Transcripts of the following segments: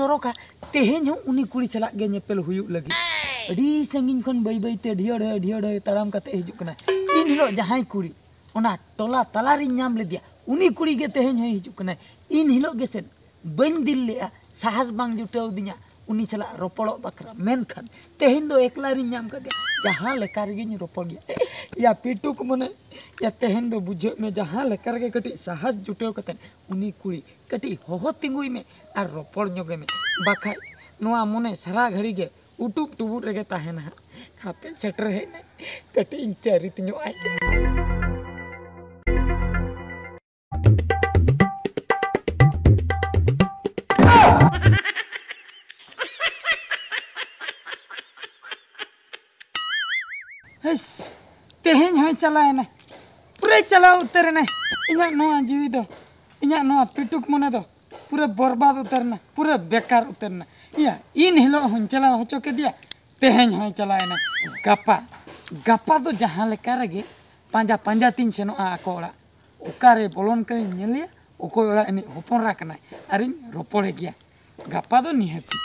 चोरोका तेहेन हो उनी कुड़ी चला गे नेपेल हुयुग लगी अड़ी संगिन खन बई बई ते ढियोड़ ताड़ाम कते हिजुग कना इन हिलो जहां कुड़ी ओना टोला तलारी नाम ले दिया उनी कुड़ी गे तेहेन हो हिजुग कना इन हिलो गे सेन बन दिल ले साहस बांग जुटाव दिया उनी चला रोपड़ो बकरा मेनखान तेहेन दो एकलारी नाम कर दिया जहां लेकर गे रोपड़ गया या पिटुक मने या तेहेन दो बुझे में जहां लेकर गे कटी साहस जुटाव कते उनी कुड़ी कटी होहो तिंगुई में और रोपड़ जोगे में बाखा नोआ मने सारा घड़ी गे उटुब टुबुर रेगे ताहेना हापे सेटर हेना कटी चरित नो आइ हस तेहेन होय चलाएना पूरे चला उतरना इना नोआ जीवी दो इना नोआ पिटुक मने दो पूरे बर्बाद उतरना पूरे बेकार उतरना या इन हिलो हन चला होचो के दिया तेहेन होय चलाएना गपा गपा तो जहां लेका रेगे पांजा पांजा तीन सेनो आको ओड़ा ओकारे बोलोन करे नेलिया ओको ओड़ा एनि होपन राखना अरिन रोपड़े गया गपा तो निहती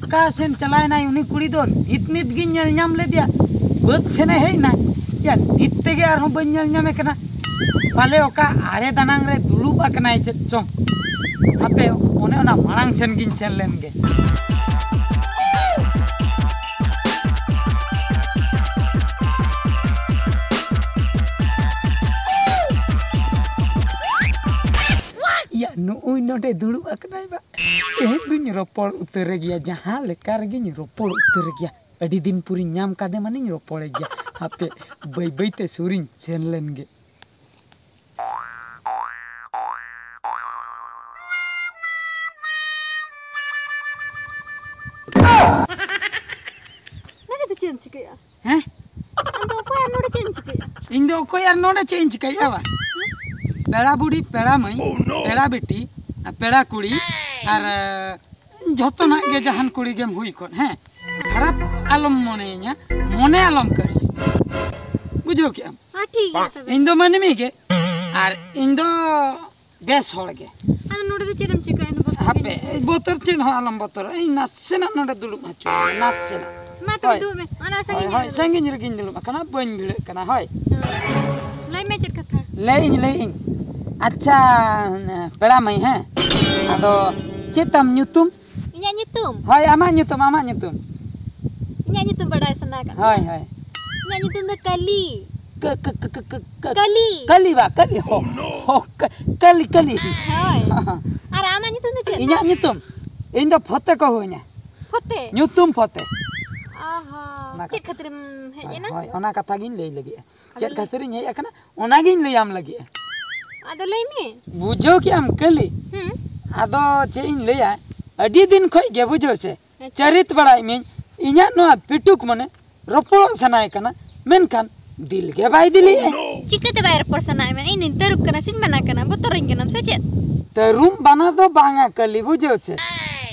का सेन चलाए ना उनी कुड़ी दो नित नित गी नेल नाम ले दिया बद सेने हेई ना या नित तेगे आर हो बन नेल नामे कना पाले ओका आरे दानांग रे दुलुब आकनाय चेत चोंग हापे ओने ओना मांग सेन गिन सेन लेन गे या नुई नोटे दुलुब आकनाय बा तेहेन दुñ रोपड़ उतर गया जहां लेकर गे रोपड़ उतर गया अड़ी दिन पूरी नाम कादे माने रोपड़ गया हापे बई बई ते सुरिन सेन लेन गे नरे तो चेम चिकया हैं अंदो को यार नोडे चेम चिकया इन दो को यार नोडे चेंज कइया बा पेड़ा बुड़ी पेड़ा मई पेड़ा बेटी पेड़ा कुड़ी और जतना गे जहान कुड़ी गेम हुई कोन हैं खराब आलम मने मने आलम करिस बुझो क्या हां ठीक है तबे इन दो मनमी गे और इन दो बेस होड़ गे अन नोडे तो चेम चिकया इन बस हापे बोतर चिन हो आलम बोतर इ नासेना नोडे दुलु माचो नासेना मा तो दु में अना संगी हाय संगी रे गिन दुलु कना बन भिड़े कना हाय लाई में चट कथा लई अच्छा पेड़ा मई हैं आदो चेतम न्यूतुम इnya nyutum हाय आमा न्यूतुम इnya nyutum बड़ा सना का हाय इnya nyutum द कली कली कली बा कली हो कली हाय अरे आमा nyutum द चेत इnya न्यूतुम इन दो फते को हो इnya फते न्यूतुम फते आहा चेत खतरे हे ना हाय ओना कथा गिन लई लगी चेत खतरे हे एकना ओना गिन लई आम लगी आदो लई में बुझो कि हम कली आदो चे इन लया अडी दिन खय गे बुझो से चरित बड़ाई में इnya नो पिटुक मने रोपड़ सनाय कना मेनखान दिल गे बाय दिली चिकते बाय रोपड़ सनाय में इन तरुप कना सिन बना कना बोतरिन के नाम से चेत तरुम बना दो बांगा कली बुझो से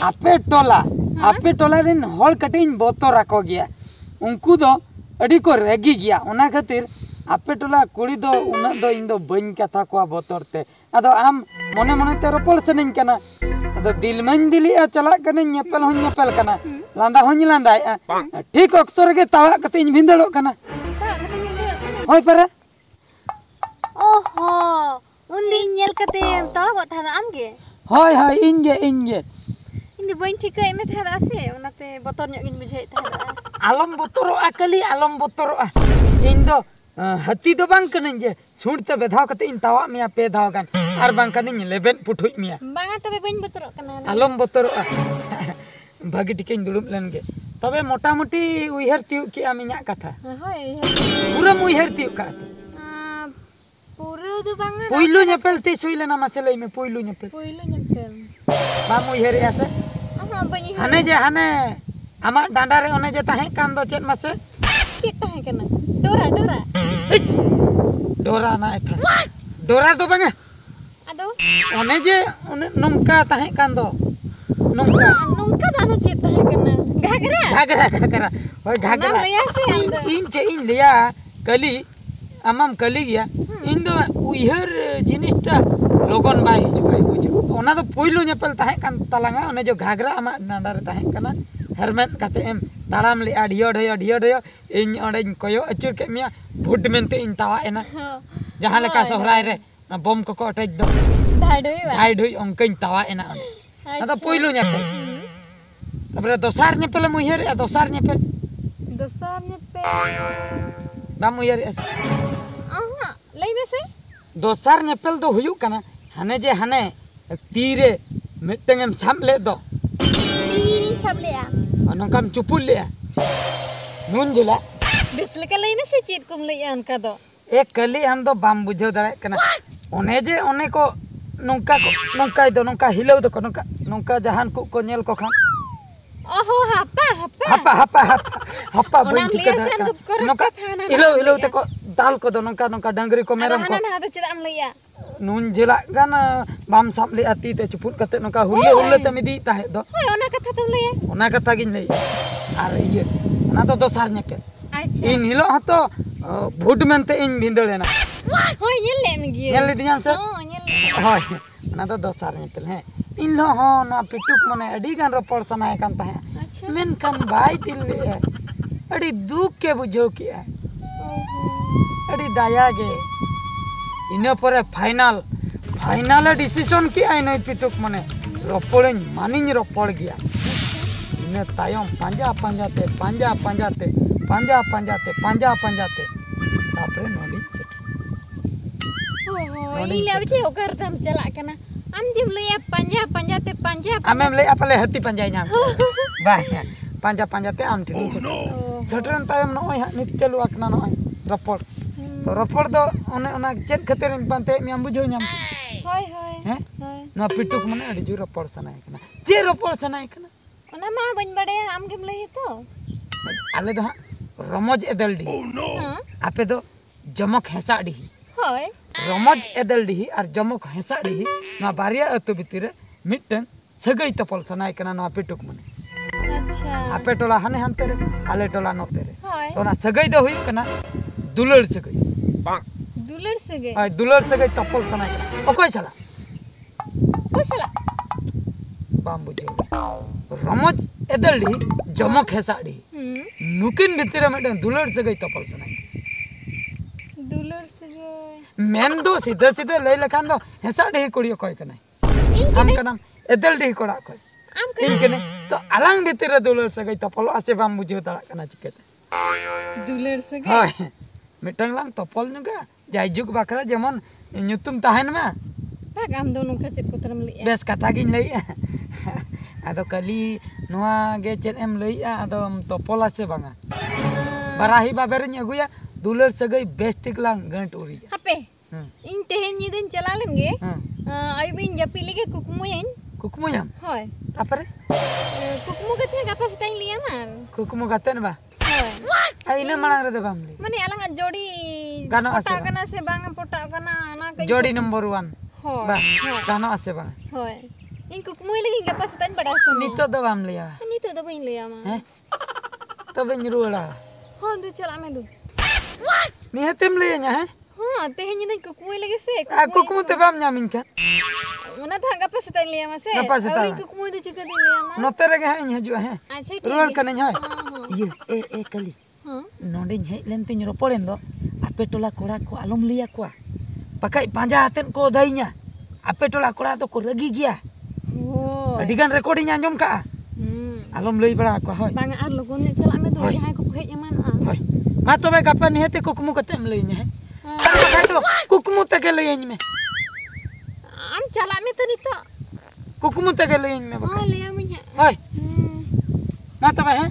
आपे टोला रिन होल कटिन बोतर राको गया उनको दो अडी को रेगी गया ओना खातिर आपे टोला कुड़ी दो उना दो इन दो बन कथा को बोतरते अदो आम मने मने ते रोपड़ सनिन कना अदो दिल मन दिली चला कने नेपेल हों नेपेल कना लांदा हों लांदा ठीक अक्तो रे तावा कते इन भिंदड़ो कना होय परे ओहो उन्दी नेल कते तावा गो था आम गे होय इनगे इंदी बन ठीक है में था आसे उनाते बोतर ᱧᱚᱜ गिन बुझाई था आलम बोतरो कली आलम बोतरो इन दो हती दो बांग कनन जे सुनते बेधाव कते इन तावा मिया पे धाव गान आर बांग कनन लेबेन पुठुई मिया बांगा तबे बन बोतरो कना आलम बोतरो भागी टिके दुड़ुब लेन गे तबे मोटा मोटी उइहर तिउ कि आमिया कथा होय पूरा उइहर तिउ का पूरा दो बांगा पहिलो नेपेल ते सोइलेना मासे लई में पहिलो नेपेल बाम उइहर यासे हां बनी हाने जे हाने आमा डांडा रे ओने जे ताहे कान दो चेत मासे चेत ताहे कना डोरा डोरा ना था डोरा तो बंगे Aduh, One je nongka tahe kan do. Nongka. nungka anu cit tahe kena. Gagara. Gagara. Hoi gagara. Amam liya sih anda. In liya kali amam kali ya. In do uihar jinista logon bai hijukai buju. Ona do poilo nyepel tahe kan talanga one jo gagara ama nandar tahe kana. Hermet kate em taram le adio doyo in onde koyo acur ke mia bud mente in tawa ena. Jahan leka sohrai re na bom ko attack do. Dai doi ongkain tawa ena onde. Ada poilo nyepel. Tapre dosar nyepel muihar ya dosar nyepel. Dosar nyepe. Bam muihar es. Aha, lay mese? Dosar nyepel do huyuk kana hane je hane tire mittengem samle do. Tiri sab liya. Nongkam cupul le. Nun jela. Bisle ka lay mese cit kum liya anka do. एक कली हम तो balm बुझे दरे कना ओने जे ओने को नौका दो नौका हिलाउ दो नौका नौका जहान को नेल को खान ओहो हप्पा बन चुके नौका हिलाउ ते को दाल को दो नौका डंगरी को मेरम को ना तो चित am liya. नून जिला गाना बाम साप ले आती ते चुपुट कते नौका हुल्ले ते मिदी ताहे दो Hoy ona katha tum liya. ओना कथा गिन ले आर ये ना तो दोसार नेपे Acha. इन हिलो हतो भुड मेनते इन भिंदड़ेना Hoy nyel le migi. नेल दियान से Oh nyel. হয় না তো দসার নেপেল হ্যাঁ ইনলো হন পিটুক মনে আডি গান রপড় সনায় কান তাহে Acha. মেনখান বাই দিল আডি দুঃখ কে বুঝো কি আডি দায়া গে ইনে পরে ফাইনাল ডিসিশন কি আই নই পিটুক মনে রপড়েন মানিন রপড় গিয়া ইনে তায়ম পাঞ্জাতে তারপরে নলি set Oh, ini lihat je okar tam celak kena. Am dim liya panja te. Amem le apale hati panjai nyam bah panja te am tin seteran tayam noy nit chalu akna noy ropor do ona chet khaterin pante mi am bujho nyam Hoy. he no pituk mane adi ju ropor sanai kana je ropor sanai kana Ona mah bañ badaya am gem liya to. ale do romoj edaldi Huh? ape do jomok hesadi Hoy. रमज एदलडी और जमक हेसाडी ना बारिया अतो भितर mitten सगई तपल सनाय कना ना पिटुक मने Acha. आपे टोला हने हनते रे आले टोला नोते रे Hoy. तो ना सगई दो हुई कना दुलड़ सगई Dular sege. आ दुलड़ सगई तपल सनाय कना ओकोय सला Hoy sala. बाम बुझे रमज एदलडी जमक हेसाडी नुकिन भितर मिटन दुलड़ सगई तपल सनाय Dular sege. मेन दो सीधे लई लखान दो हेसाडी कुड़ियो कोय कना हम कनाम एदलडी कोड़ा कोय Am इनकने तो अलंग भितर दुलड़ सगई तपल आसे बाम बुझे दड़ा कना चिकेते dular sege. হয় মিটাং লাং তপল নুগা যাই যুগ বাকরা যেমন nyutum tahen ma Pak am do nungka cit ko teram liya. bes kata gin lei ado kali noa ge chet em lei ado topol ase banga barahi baberin aguya dular sagai best tik lang gant uri Hape. In tehen nyiden chalalen ge. hmm Ayu bin japi lege kukumuyin. kukumu yam Hoy. tapare Kukumu kathe gapa sitain liya man. kukumu gaten ba Hoy. ai ina manang rede bam lei Mane alang jodi. Gano ase Pota bang? kana se bang pota kana ana kay. jodi number 1 Hoy. ba gano ase bang Hoy. In kukumuy lagi gapa sitain pada chomo. nito do bam lei Ani to do bain liya man. tobe nyruala Ho du chala me du. ni hetem lei nya he Ha tehen nyiden kukumuy lagi se. kukumu te bam nyamin kan Mana thang gapa sitain liya ma se. Gapa sitain. Awi kukumuy du chika din liya ma. note rege ha nya hajua he Acha ठीक ruar है. kanañ hoy iya kali Huh? nondeñ hej lentiñ roporen do ape tola kora ko alom liya ko pakai panja aten ko dainya ape tola kora do ko ragi gya Oh. adigan recording anjom ka alom lei bara ko hoy Bang ar logon ne chala me du Hoy. jahai ko hej man a. hoy ma tobe gapa ni hete kukumu katem lei nya he ar pakai do kukumu tege lei me Am chala me tu nito. kukumu tege lei me Oh liya me nya. hoy ma tobe he